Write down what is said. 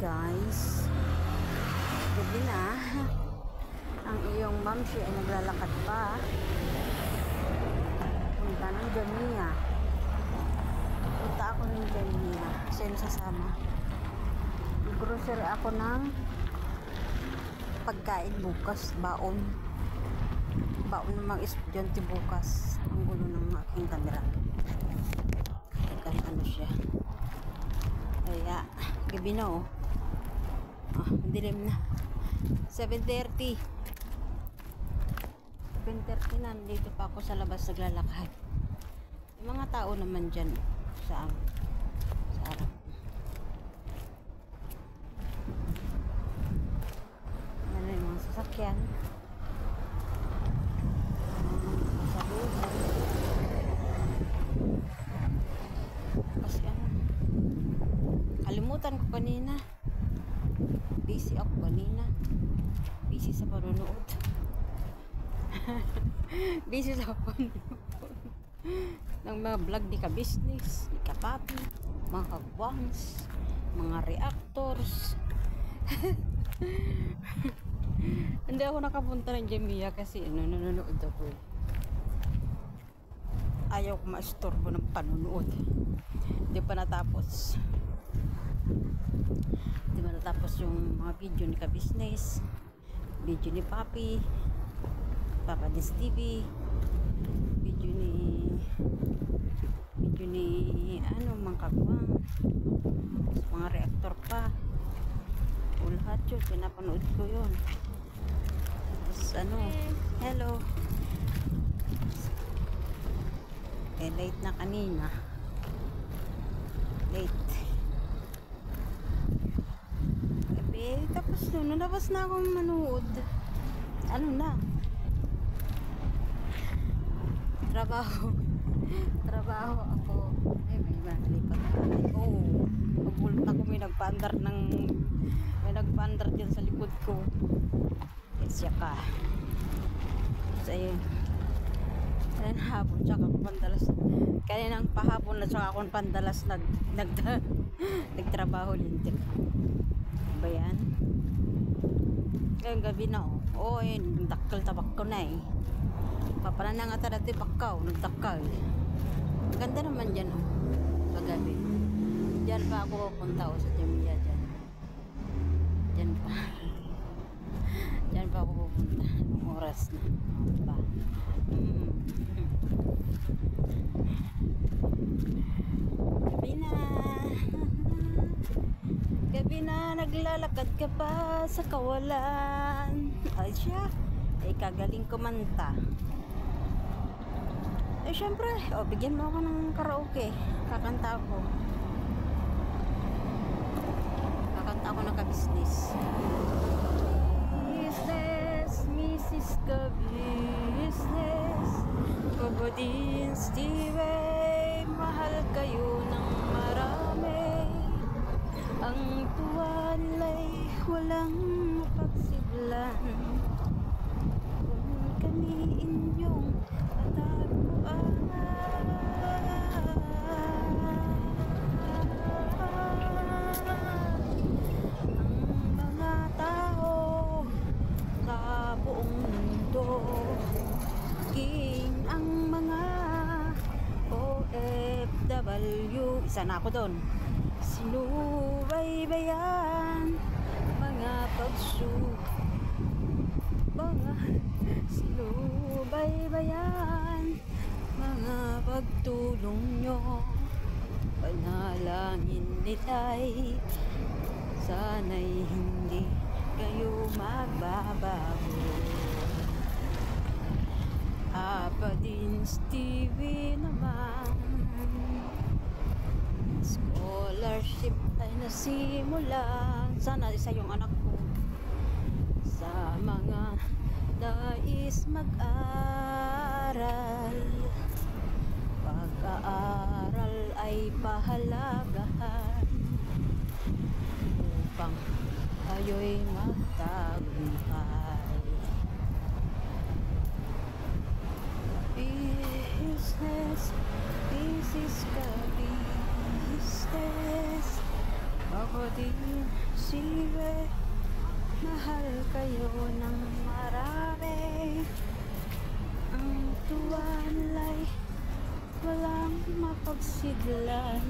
guys, gabi na. Ang iyong mamsi ay naglalakad pa punta ng Jamia. Punta ako ng Jamia. Sino sasama? Grocery ako ng pagkain bukas. Baon ng mga estudyante bukas. Ang gulo ng aking camera. Ano siya, kaya gabi na dilim na. 7:30 na, dito pa ako sa labas naglalakad. Yung mga tao naman dyan sa harap. Ano yung mga sasakyan, kalimutan ko kanina. Busy ako kanina. Busy sa panunood. Busy sa panunood ng mga vlog ni ka-business, ni ka-papi, mga kagwangs, mga reactors. Hindi ako nakapunta ng Jamia kasi nanonood ako. Ayaw ko ma-istorbo ng panunood. Hindi pa natapos yung mga video ni ka-business, video ni Papi, Papa Dis TV, video ni mga kagwang, mga reactor pa. Lahat yun pinapanood ko yun. Tapos hello, late na kanina, late. Tapos nalabas na akong manood. Trabaho ako. May malipat na. Magbulot ako, may nagpaandar dyan sa likod ko. Siya ka. Ayun hapon tsaka ako pandalas. Kaninang pahapon na tsaka ako pandalas nagtrabaho din. Ba yan? Ngayong gabi na nagdakkel tabak ko na papanan nga tada tibakaw, nagdakkel. Ganda naman dyan paggabi. Dyan pa ako pupunta sa Jamia dyan pa ako pupunta ng oras na ba. Gabi na naglalakad ka pa sa kawalan. Ay siya, kagaling kumanta. Syempre, bigyan mo ako ng karaoke. Kakanta ako ng ka-business. Business, Mrs. Ka-business, Kabadin Steve, mahal kayo ng marami. Ang tuwalay walang pagsiglan. Kung kami inyong tataguan, ang mga tao sa buong mundo, king ang mga OFW. Isa na ako doon. Sinubaybayan mga pagtulong nyo. Panalangin nila'y sana'y hindi kayo magbabago. Apadins TV naman, scholarship ay nasimulan. Sana isa yung anak ko sa mga nais mag-aral. Pag-aaral ay pahalagahan upang kayo'y magtagumpay. Business, this is ka-business. Ako din imposible. Mahal kayo ng marami. Ang tuwa nila'y walang mapagsidlan.